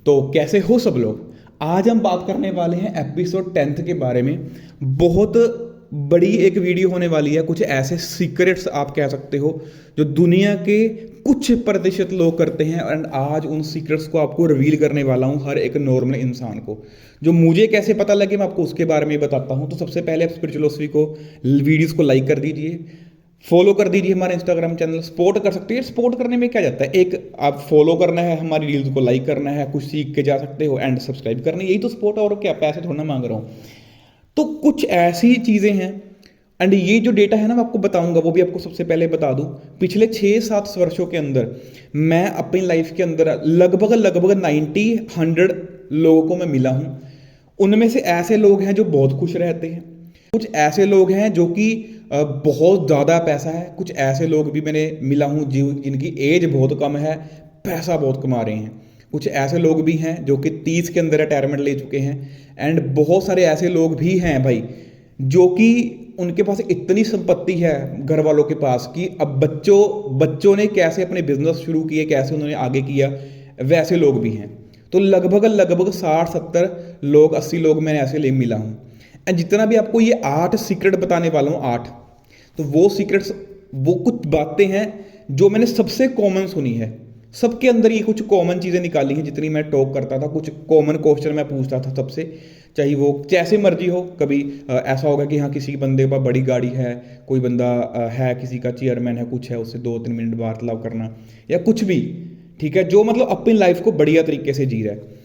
तो कैसे हो सब लोग। आज हम बात करने वाले हैं एपिसोड 10 के बारे में। बहुत बड़ी एक वीडियो होने वाली है। कुछ ऐसे सीक्रेट्स आप कह सकते हो जो दुनिया के कुछ प्रतिशत लोग करते हैं, एंड आज उन सीक्रेट्स को आपको रिवील करने वाला हूं हर एक नॉर्मल इंसान को। जो मुझे कैसे पता लगे मैं आपको उसके बारे में बताता हूं। तो सबसे पहले आप स्पिरिचुअलिटी को, वीडियोस को लाइक कर दीजिए, फॉलो कर दीजिए हमारे इंस्टाग्राम चैनल, सपोर्ट कर सकते हैं। सपोर्ट करने में क्या जाता है, एक आप फॉलो करना है, हमारी रील्स को लाइक करना है, कुछ सीख के जा सकते हो, एंड सब्सक्राइब करना है। यही तो सपोर्ट है, और क्या, पैसे थोड़ा ना मांग रहा हूँ। तो कुछ ऐसी चीज़ें हैं, एंड ये जो डेटा है ना मैं आपको बताऊंगा, वो भी आपको सबसे पहले बता दूं। पिछले 6-7 वर्षों के अंदर मैं अपनी लाइफ के अंदर लगभग लगभग 90-100 लोगों को मैं मिला हूं। उनमें से ऐसे लोग हैं जो बहुत खुश रहते हैं, कुछ ऐसे लोग हैं जो कि बहुत ज़्यादा पैसा है, कुछ ऐसे लोग भी मैंने मिला हूँ जिनकी एज बहुत कम है, पैसा बहुत कमा रहे हैं। कुछ ऐसे लोग भी हैं जो कि 30 के अंदर रिटायरमेंट ले चुके हैं, एंड बहुत सारे ऐसे लोग भी हैं भाई जो कि उनके पास इतनी संपत्ति है घर वालों के पास कि अब बच्चों ने कैसे अपने बिजनेस शुरू किए, कैसे उन्होंने आगे किया, वैसे लोग भी हैं। तो लगभग लगभग 60-70 लोग, 80 लोग मैंने ऐसे ले मिला हूँ। एंड जितना भी आपको ये 8 सीक्रेट बताने वाला हूँ, 8, तो वो सीक्रेट्स, वो कुछ बातें हैं जो मैंने सबसे कॉमन सुनी है। सबके अंदर ये कुछ कॉमन चीज़ें निकाली हैं। जितनी मैं टॉक करता था, कुछ कॉमन क्वेश्चन मैं पूछता था सबसे, चाहे वो जैसे मर्जी हो। कभी ऐसा होगा कि हाँ किसी बंदे के पास बड़ी गाड़ी है, कोई बंदा है, किसी का चेयरमैन है, कुछ है, उससे 2-3 मिनट वार्तालाप करना या कुछ भी, ठीक है, जो मतलब अपनी लाइफ को बढ़िया तरीके से जी रहा है।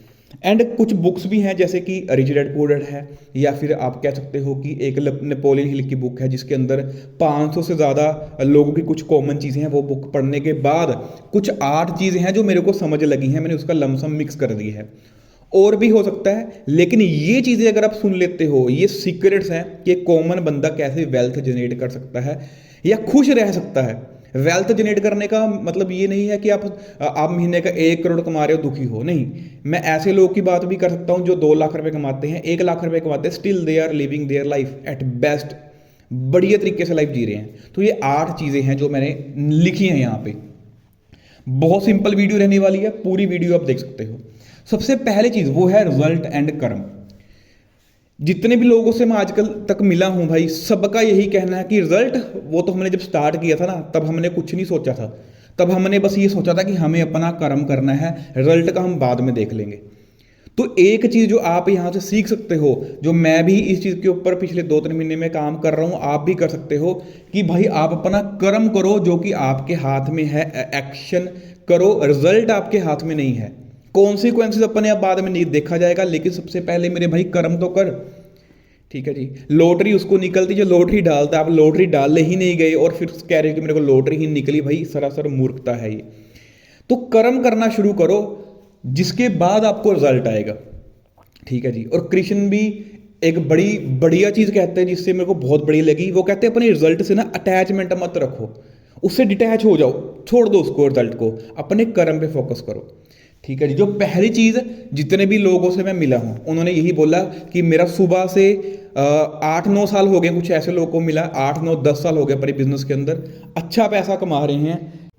एंड कुछ बुक्स भी हैं जैसे कि रिच डैड पुअर डैड है, या फिर आप कह सकते हो कि एक नेपोलियन हिल की बुक है जिसके अंदर 500 से ज़्यादा लोगों की कुछ कॉमन चीज़ें हैं। वो बुक पढ़ने के बाद कुछ 8 चीज़ें हैं जो मेरे को समझ लगी हैं, मैंने उसका लमसम मिक्स कर दी है। और भी हो सकता है, लेकिन ये चीज़ें अगर आप सुन लेते हो, ये सीक्रेट्स हैं कि कॉमन बंदा कैसे वेल्थ जनरेट कर सकता है या खुश रह सकता है। वेल्थ जनरेट करने का मतलब ये नहीं है कि आप महीने का 1 करोड़ कमा रहे हो दुखी हो, नहीं। मैं ऐसे लोगों की बात भी कर सकता हूं जो 2 लाख रुपए कमाते हैं, 1 लाख रुपए कमाते हैं, still they are living their life at best, बढ़िया तरीके से लाइफ जी रहे हैं। तो ये 8 चीज़ें हैं जो मैंने लिखी हैं यहाँ पे। बहुत सिंपल वीडियो रहने वाली है, पूरी वीडियो आप देख सकते हो। सबसे पहली चीज़ वो है रिजल्ट एंड कर्म। जितने भी लोगों से मैं आजकल तक मिला हूं भाई, सबका यही कहना है कि रिजल्ट, वो तो हमने जब स्टार्ट किया था ना, तब हमने कुछ नहीं सोचा था। तब हमने बस ये सोचा था कि हमें अपना कर्म करना है, रिजल्ट का हम बाद में देख लेंगे। तो एक चीज़ जो आप यहाँ से सीख सकते हो, जो मैं भी इस चीज़ के ऊपर पिछले 2-3 महीने में काम कर रहा हूँ, आप भी कर सकते हो, कि भाई आप अपना कर्म करो जो कि आपके हाथ में है, एक्शन करो, रिजल्ट आपके हाथ में नहीं है। कॉन्सिक्वेंसेस अपने आप बाद में नहीं देखा जाएगा, लेकिन सबसे पहले मेरे भाई कर्म तो कर। ठीक है जी। लॉटरी उसको निकलती जो लॉटरी डालता है, आप लॉटरी डालने ही नहीं गए और फिर कह रहे हो कि मेरे को लॉटरी ही निकली, भाई सरासर मूर्खता है ये। तो कर्म करना शुरू करो, जिसके बाद आपको रिजल्ट आएगा। ठीक है जी। और कृष्ण भी एक बड़ी बढ़िया चीज़ कहते हैं जिससे मेरे को बहुत बढ़िया लगी। वो कहते हैं अपने रिजल्ट से ना अटैचमेंट मत रखो, उससे डिटैच हो जाओ, छोड़ दो उसको, रिजल्ट को, अपने कर्म पे फोकस करो। ठीक है जी। जो पहली चीज़, जितने भी लोगों से मैं मिला हूं उन्होंने यही बोला कि मेरा सुबह से 8-9 साल हो गए, कुछ ऐसे लोगों को मिला 8-9-10 साल हो गए अपने बिजनेस के अंदर, अच्छा पैसा कमा रहे हैं,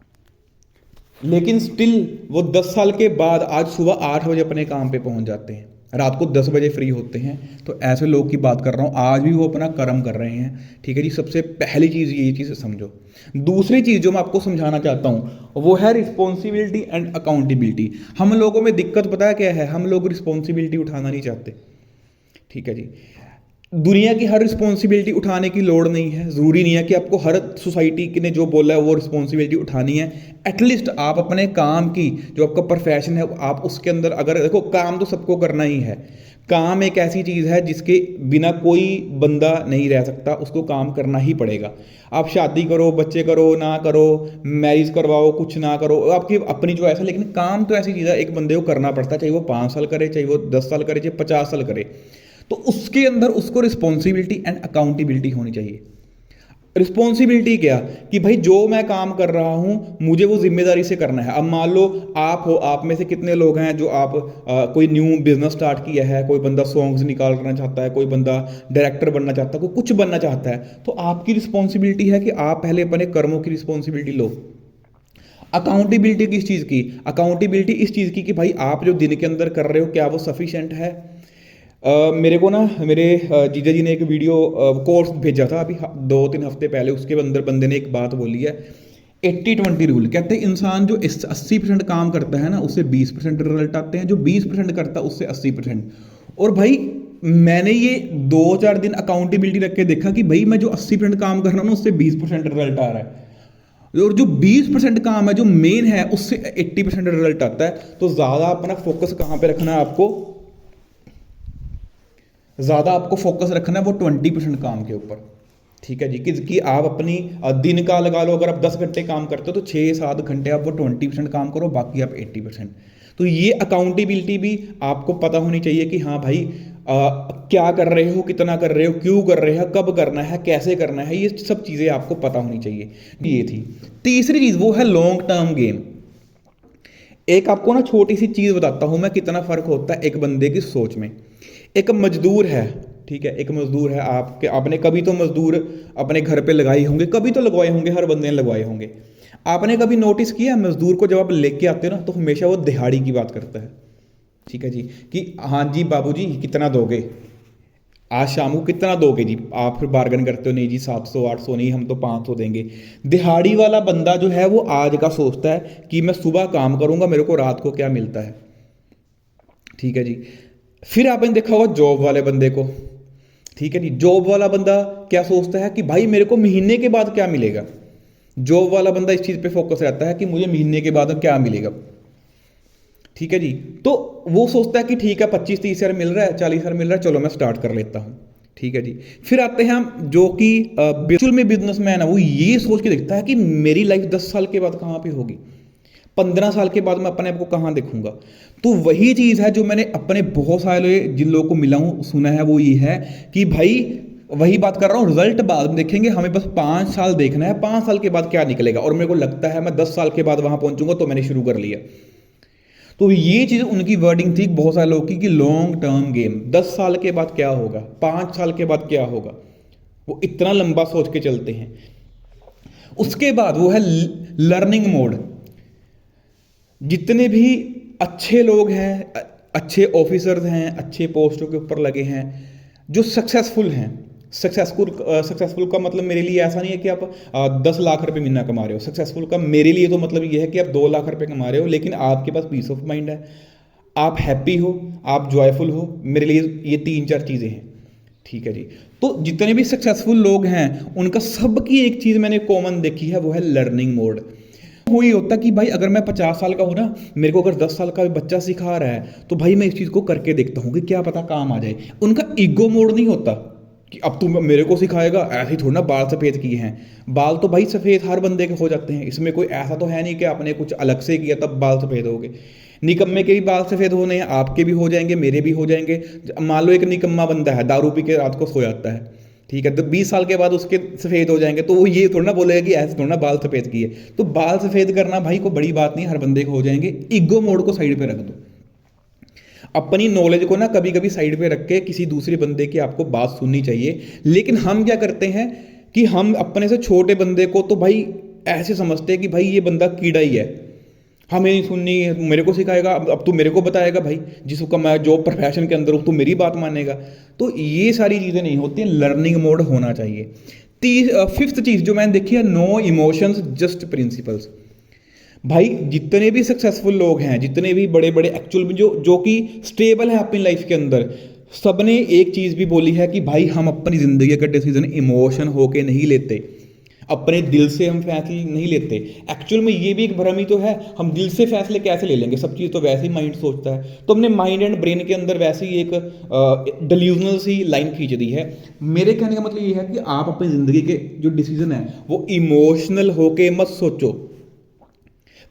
लेकिन स्टिल वो 10 साल के बाद आज सुबह 8 बजे अपने काम पे पहुंच जाते हैं, रात को 10 बजे फ्री होते हैं। तो ऐसे लोग की बात कर रहा हूँ, आज भी वो अपना कर्म कर रहे हैं। ठीक है जी। सबसे पहली चीज़ ये चीज़ समझो। दूसरी चीज़ जो मैं आपको समझाना चाहता हूँ वो है रिस्पॉन्सिबिलिटी एंड अकाउंटेबिलिटी। हम लोगों में दिक्कत पता है क्या है, हम लोग रिस्पॉन्सिबिलिटी उठाना नहीं चाहते। ठीक है जी। दुनिया की हर रिस्पॉन्सिबिलिटी उठाने की लोड़ नहीं है, ज़रूरी नहीं है कि आपको हर सोसाइटी ने जो बोला है वो रिस्पॉन्सिबिलिटी उठानी है। एटलीस्ट आप अपने काम की, जो आपका प्रोफेशन है, आप उसके अंदर, अगर देखो काम तो सबको करना ही है। काम एक ऐसी चीज़ है जिसके बिना कोई बंदा नहीं रह सकता, उसको काम करना ही पड़ेगा। आप शादी करो, बच्चे करो ना करो, मैरिज करवाओ, कुछ ना करो, आपकी अपनी चॉइस है, लेकिन काम तो ऐसी चीज़ है एक बंदे को करना पड़ता है, चाहे वो 5 साल करे, चाहे वो 10 साल करे, चाहे 50 साल करे। तो उसके अंदर उसको रिस्पॉन्सिबिलिटी एंड अकाउंटेबिलिटी होनी चाहिए। रिस्पॉन्सिबिलिटी क्या, कि भाई जो मैं काम कर रहा हूं मुझे वो जिम्मेदारी से करना है। अब मान लो आप हो, आप में से कितने लोग हैं जो आप कोई न्यू बिजनेस स्टार्ट किया है, कोई बंदा सॉन्ग्स निकालना चाहता है, कोई बंदा डायरेक्टर बनना चाहता है, कोई कुछ बनना चाहता है, तो आपकी रिस्पॉन्सिबिलिटी है कि आप पहले अपने कर्मों की रिस्पॉन्सिबिलिटी लो। अकाउंटेबिलिटी किस चीज़ की? अकाउंटेबिलिटी इस चीज़ की कि भाई आप जो दिन के अंदर कर रहे हो क्या वो सफिशेंट है? मेरे को ना मेरे जीजा जी ने एक वीडियो कोर्स भेजा था अभी 2-3 हफ्ते पहले, उसके अंदर बंदे ने एक बात बोली है, 80-20 रूल। कहते हैं इंसान जो 80% काम करता है ना उससे 20% रिजल्ट आते हैं, जो 20% करता है उससे 80%। और भाई मैंने ये 2-4 दिन अकाउंटेबिलिटी रख के देखा कि भाई मैं जो 80% काम कर रहा हूँ ना उससे 20% रिजल्ट आ रहा है, और जो 20% काम है जो मेन है उससे 80% रिजल्ट आता है। तो ज़्यादा अपना फोकस कहाँ पे रखना है आपको? ज़्यादा आपको फोकस रखना है वो 20% काम के ऊपर। ठीक है जी, कि आप अपनी दिन का लगा लो, अगर आप 10 घंटे काम करते हो तो 6-7 घंटे आप वो 20% काम करो, बाकी आप 80%। तो ये अकाउंटेबिलिटी भी आपको पता होनी चाहिए कि हाँ भाई क्या कर रहे हो, कितना कर रहे हो, क्यों कर रहे हो, कब करना है, कैसे करना है, ये सब चीज़ें आपको पता होनी चाहिए। ये थी तीसरी चीज़, वो है लॉन्ग टर्म गेम। एक आपको ना छोटी सी चीज़ बताता हूँ मैं, कितना फ़र्क होता है एक बंदे की सोच में। एक मजदूर है, ठीक है, एक मजदूर है, आपने कभी तो मजदूर अपने घर पे लगाए होंगे, कभी तो लगवाए होंगे, हर बंदे ने लगवाए होंगे। आपने कभी नोटिस किया मजदूर को जब आप लेके आते हो ना तो हमेशा वो दिहाड़ी की बात करता है। ठीक है जी, कि हाँ जी बाबूजी कितना दोगे, आज शाम को कितना दोगे जी? आप फिर बार्गन करते हो, नहीं जी 700-800 नहीं, हम तो 500 देंगे। दिहाड़ी वाला बंदा जो है वो आज का सोचता है कि मैं सुबह काम करूंगा, मेरे को रात को क्या मिलता है। ठीक है जी। फिर आपने देखा होगा जॉब वाले बंदे को। ठीक है जी, जॉब वाला बंदा क्या सोचता है कि भाई मेरे को महीने के बाद क्या मिलेगा। जॉब वाला बंदा इस चीज़ पे फोकस रहता है कि मुझे महीने के बाद क्या मिलेगा। ठीक है जी, तो वो सोचता है कि ठीक है 25-30 हज़ार मिल रहा है, 40 हज़ार मिल रहा है, चलो मैं स्टार्ट कर लेता हूँ। ठीक है जी। फिर आते हैं हम जो कि एक्चुअल में बिजनेसमैन है, वो ये सोच के देखता है कि मेरी लाइफ 10 साल के बाद कहाँ पे होगी, 15 साल के बाद मैं अपने आप को कहाँ देखूंगा। तो वही चीज़ है जो मैंने अपने बहुत सारे जिन लोगों को मिला हूँ सुना है, वो ये है कि भाई वही बात कर रहा हूँ, रिजल्ट बाद में देखेंगे, हमें बस 5 साल देखना है, 5 साल के बाद क्या निकलेगा। और मेरे को लगता है मैं 10 साल के बाद वहां पहुंचूंगा, तो मैंने शुरू कर लिया। तो ये चीज़ उनकी वर्डिंग थी बहुत सारे लोगों की कि लॉन्ग टर्म गेम, 10 साल के बाद क्या होगा, 5 साल के बाद क्या होगा, वो इतना लंबा सोच के चलते हैं। उसके बाद वो है लर्निंग मोड। जितने भी अच्छे लोग हैं, अच्छे ऑफिसर्स हैं, अच्छे पोस्टों के ऊपर लगे हैं, जो सक्सेसफुल हैं, सक्सेसफुल का मतलब मेरे लिए ऐसा नहीं है कि आप 10 लाख रुपए महीना कमा रहे हो। सक्सेसफुल का मेरे लिए तो मतलब ये है कि आप 2 लाख रुपए कमा रहे हो लेकिन आपके पास पीस ऑफ माइंड है, आप हैप्पी हो, आप जॉयफुल हो। मेरे लिए ये 3-4 चीज़ें हैं। ठीक है जी। तो जितने भी सक्सेसफुल लोग हैं उनका सबकी एक चीज़ मैंने कॉमन देखी है, वो है लर्निंग मोड। वो ये होता कि भाई अगर मैं 50 साल का हूँ ना, मेरे को अगर 10 साल का भी बच्चा सिखा रहा है तो भाई मैं इस चीज़ को करके देखता हूँ कि क्या पता काम आ जाए। उनका ईगो मोड नहीं होता कि अब तुम मेरे को सिखाएगा, ऐसे ही थोड़ा ना बाल सफ़ेद किए हैं। बाल तो भाई सफ़ेद हर बंदे के हो जाते हैं, इसमें कोई ऐसा तो है नहीं कि आपने कुछ अलग से किया तब बाल सफ़ेद हो गए। निकम्मे के भी बाल सफ़ेद होने हैं, आपके भी हो जाएंगे, मेरे भी हो जाएंगे। मान लो एक निकम्मा बंदा है, दारू पी के रात को सो जाता है, ठीक है, तो 20 साल के बाद उसके सफ़ेद हो जाएंगे, तो वो ये थोड़ा ना बोलेगा कि ऐसे थोड़ा ना बाल सफ़ेद किए। तो बाल सफ़ेद करना भाई को बड़ी बात नहीं, हर बंदे को हो जाएंगे। ईगो मोड को साइड पे रख दो, अपनी नॉलेज को ना कभी कभी साइड पे रख के किसी दूसरे बंदे की आपको बात सुननी चाहिए। लेकिन हम क्या करते हैं कि हम अपने से छोटे बंदे को तो भाई ऐसे समझते हैं कि भाई ये बंदा कीड़ा ही है, हमें नहीं सुननी है, मेरे को सिखाएगा, अब तू मेरे को बताएगा भाई, जिसको मैं जो प्रोफेशन के अंदर हूँ तू मेरी बात मानेगा। तो ये सारी चीज़ें नहीं होती, लर्निंग मोड होना चाहिए। फिफ्थ चीज़ जो मैंने देखी है, नो इमोशंस जस्ट प्रिंसिपल्स। भाई जितने भी सक्सेसफुल लोग हैं, जितने भी बड़े बड़े एक्चुअल में जो जो कि स्टेबल है अपनी लाइफ के अंदर, सबने एक चीज़ भी बोली है कि भाई हम अपनी ज़िंदगी का डिसीजन इमोशन होके नहीं लेते, अपने दिल से हम फैसले नहीं लेते। एक्चुअल में ये भी एक भ्रम ही तो है, हम दिल से फैसले कैसे ले लेंगे, सब चीज़ तो वैसे ही माइंड सोचता है। तो हमने माइंड एंड ब्रेन के अंदर वैसे ही एक डिल्यूजनल सी लाइन खींच दी है। मेरे कहने का मतलब ये है कि आप अपनी ज़िंदगी के जो डिसीजन है वो इमोशनल होके मत सोचो,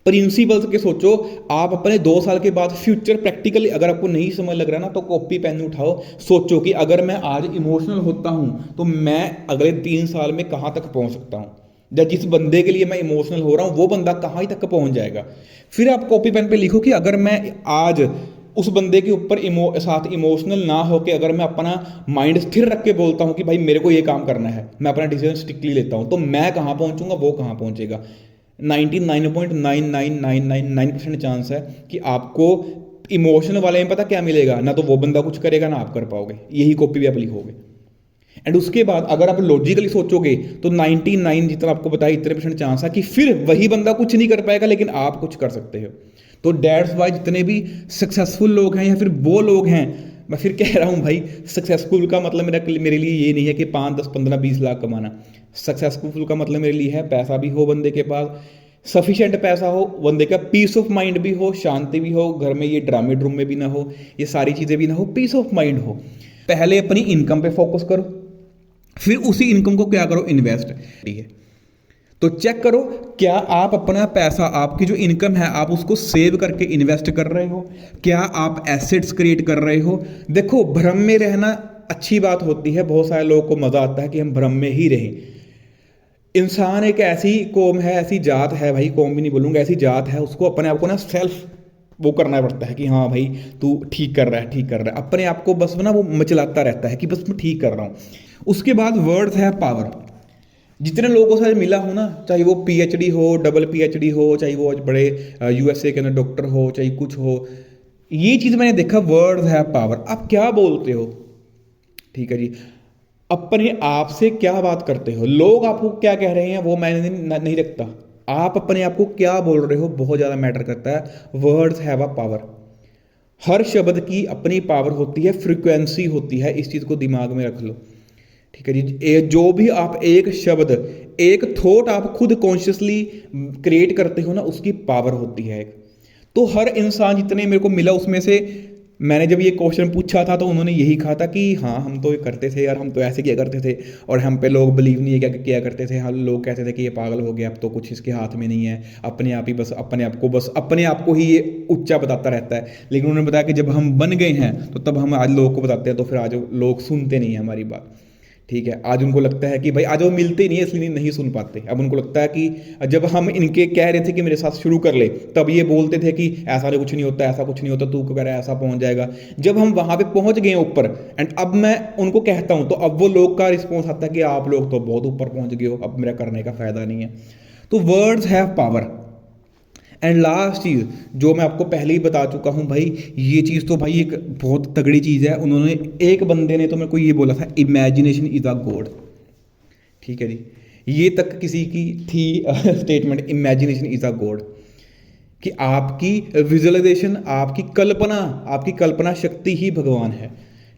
प्रिंसिपल्स के सोचो। आप अपने 2 साल के बाद फ्यूचर प्रैक्टिकली अगर आपको नहीं समझ लग रहा ना, तो कॉपी पेन उठाओ, सोचो कि अगर मैं आज इमोशनल होता हूँ तो मैं अगले 3 साल में कहाँ तक पहुँच सकता हूँ, या जिस बंदे के लिए मैं इमोशनल हो रहा हूँ वो बंदा कहाँ ही तक पहुँच जाएगा। फिर आप कॉपी पेन पे लिखो कि अगर मैं आज उस बंदे के ऊपर साथ इमोशनल ना होकर अगर मैं अपना माइंड स्थिर रख के बोलता हूँ कि भाई मेरे को ये काम करना है, मैं अपना डिसीजन स्ट्रिक्टली लेता हूँ, तो मैं कहाँ पहुँचूंगा, वो कहाँ पहुँचेगा। 99.99999% चांस है कि आपको इमोशनल वाले में पता क्या मिलेगा, ना तो वो बंदा कुछ करेगा ना आप कर पाओगे, यही कॉपी भी आप लिखोगे। एंड उसके बाद अगर आप लॉजिकली सोचोगे तो 99 जितना आपको बताया इतने परसेंट चांस है कि फिर वही बंदा कुछ नहीं कर पाएगा लेकिन आप कुछ कर सकते हो। तो डेट्स वाई जितने भी सक्सेसफुल लोग हैं या फिर वो लोग हैं, मैं फिर कह रहा हूँ भाई, सक्सेसफुल का मतलब मेरे लिए ये नहीं है कि 5 10 15 20 लाख कमाना। सक्सेसफुल का मतलब मेरे लिए है पैसा भी हो बंदे के पास, सफिशिएंट पैसा हो, बंदे का पीस ऑफ माइंड भी हो, शांति भी हो, घर में ये ड्रामे ड्रूमे भी ना हो, ये सारी चीज़ें भी ना हो, पीस ऑफ माइंड हो। पहले अपनी इनकम पे फोकस करो, फिर उसी इनकम को क्या करो, इन्वेस्ट। ठीक है, तो चेक करो क्या आप अपना पैसा, आपकी जो इनकम है आप उसको सेव करके इन्वेस्ट कर रहे हो, क्या आप एसेट्स क्रिएट कर रहे हो। देखो भ्रम में रहना अच्छी बात होती है, बहुत सारे लोगों को मजा आता है कि हम भ्रम में ही रहें। इंसान एक ऐसी कौम है, ऐसी जात है भाई, कौम भी नहीं बोलूँगा, ऐसी जात है, उसको अपने आप को ना सेल्फ वो करना पड़ता है कि हाँ भाई तू ठीक कर रहा है, ठीक कर रहा है, अपने आप को बस ना वो मचलाता रहता है कि बस मैं ठीक कर रहा हूँ। उसके बाद वर्ड्स है पावर। जितने लोगों से मिला हूँ ना, चाहे वो पीएचडी हो, डबल पीएचडी हो, चाहे वो बड़े यूएसए के अंदर डॉक्टर हो, चाहे कुछ हो, ये चीज़ मैंने देखा, वर्ड्स है पावर। आप क्या बोलते हो, ठीक है जी, अपने आप से क्या बात करते हो, लोग आपको क्या कह रहे हैं वो मैंने नहीं रखता, आप अपने आप को क्या बोल रहे हो बहुत ज़्यादा मैटर करता है। वर्ड्स हैव अ पावर, हर शब्द की अपनी पावर होती है, फ्रीक्वेंसी होती है, इस चीज़ को दिमाग में रख लो। ठीक है जी, जो भी आप एक शब्द, एक थॉट आप खुद कॉन्शियसली क्रिएट करते हो ना, उसकी पावर होती है एक। तो हर इंसान जितने मेरे को मिला उसमें से, मैंने जब ये क्वेश्चन पूछा था तो उन्होंने यही कहा था कि हाँ हम तो ये करते थे यार, हम तो ऐसे किया करते थे और हम पे लोग बिलीव नहीं क्या किया करते थे, हम लोग कहते थे कि ये पागल हो गया, अब तो कुछ इसके हाथ में नहीं है, अपने आप ही बस अपने आप को ही ये ऊंचा बताता रहता है। लेकिन उन्होंने बताया कि जब हम बन गए हैं तो तब हम आज लोगों को बताते हैं, तो फिर आज लोग सुनते नहीं है हमारी बात। ठीक है, आज उनको लगता है कि भाई, आज वो मिलते ही नहीं है इसलिए नहीं सुन पाते। अब उनको लगता है कि जब हम इनके कह रहे थे कि मेरे साथ शुरू कर ले, तब ये बोलते थे कि ऐसा कुछ नहीं होता, ऐसा कुछ नहीं होता, तू क्यों कह रहा है, ऐसा पहुंच जाएगा। जब हम वहां पे पहुंच गए ऊपर, एंड अब मैं उनको कहता हूं तो अब वो लोग का रिस्पॉन्स आता है कि आप लोग तो बहुत ऊपर पहुंच गए हो, अब मेरा करने का फायदा नहीं है। तो words have power. And last चीज़ जो मैं आपको पहले ही बता चुका हूँ भाई, ये चीज़ तो भाई एक बहुत तगड़ी चीज़ है। उन्होंने, एक बंदे ने तो मेरे को ये बोला था, इमेजिनेशन इज अ गॉड। ठीक है जी, ये तक किसी की थी statement, imagination is a God, कि आपकी विजुअलाइजेशन, आपकी कल्पना शक्ति ही भगवान है।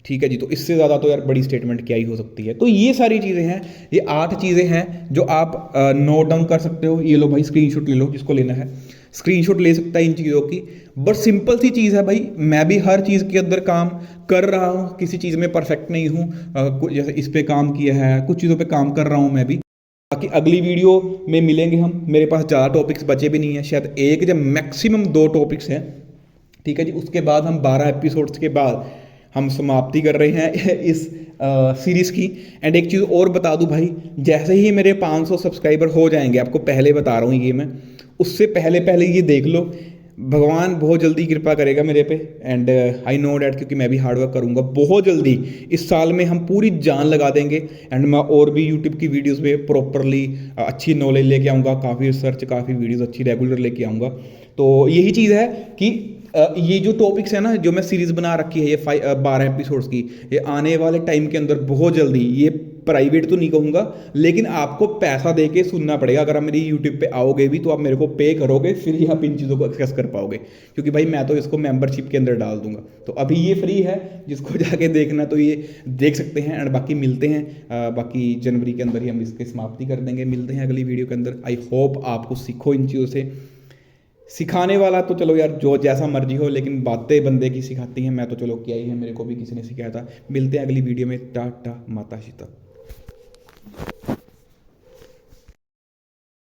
ठीक है जी, तो इससे ज़्यादा तो यार बड़ी स्टेटमेंट क्या ही हो सकती है। तो ये सारी चीज़ें हैं, ये 8 चीज़ें हैं जो आप नोट डाउन कर सकते हो। ये लो भाई स्क्रीनशॉट ले लो, जिसको लेना है स्क्रीनशॉट ले सकता है इन चीज़ों की। बट सिंपल सी चीज़ है भाई, मैं भी हर चीज़ के अंदर काम कर रहा हूँ, किसी चीज़ में परफेक्ट नहीं हूँ। जैसे इस पे काम किया है, कुछ चीज़ों पे काम कर रहा हूँ मैं भी। बाकी अगली वीडियो में मिलेंगे हम, मेरे पास ज़्यादा टॉपिक्स बचे भी नहीं है, शायद एक या मैक्सिमम 2 टॉपिक्स हैं। ठीक है जी, उसके बाद हम 12 एपिसोड्स के बाद हम समाप्ति कर रहे हैं इस सीरीज़ की। एंड एक चीज़ और बता दूं भाई, जैसे ही मेरे 500 सब्सक्राइबर हो जाएंगे, आपको पहले बता रहा हूँ ये मैं, उससे पहले पहले ये देख लो, भगवान बहुत जल्दी कृपा करेगा मेरे पे। एंड आई नो डैट, क्योंकि मैं भी हार्डवर्क करूँगा, बहुत जल्दी इस साल में हम पूरी जान लगा देंगे। एंड मैं और भी यूट्यूब की वीडियोस में प्रॉपरली अच्छी नॉलेज लेके आऊँगा, काफ़ी रिसर्च, काफ़ी वीडियोस अच्छी रेगुलर लेके आऊँगा। तो यही चीज़ है कि ये जो टॉपिक्स है ना, जो मैं सीरीज़ बना रखी है, ये 12 एपिसोड्स की, ये आने वाले टाइम के अंदर बहुत जल्दी, ये प्राइवेट तो नहीं कहूँगा, लेकिन आपको पैसा दे के सुनना पड़ेगा। अगर आप मेरी यूट्यूब पे आओगे भी तो आप मेरे को पे करोगे, फिर ही आप इन चीज़ों को एक्सेस कर पाओगे, क्योंकि भाई मैं तो इसको मेंबरशिप के अंदर डाल दूंगा। तो अभी ये फ्री है, जिसको जाके देखना तो ये देख सकते हैं। एंड बाकी मिलते हैं, बाकी जनवरी के अंदर ही हम इसकी समाप्ति कर देंगे। मिलते हैं अगली वीडियो के अंदर। आई होप आपको सीखो इन चीज़ों से। सिखाने वाला तो चलो यार जो जैसा मर्जी हो, लेकिन बातें बंदे की सिखाती हैं। मैं तो चलो किया ही है, मेरे को भी किसी ने सिखाया था। मिलते हैं अगली वीडियो में। टाटा, माता सीता।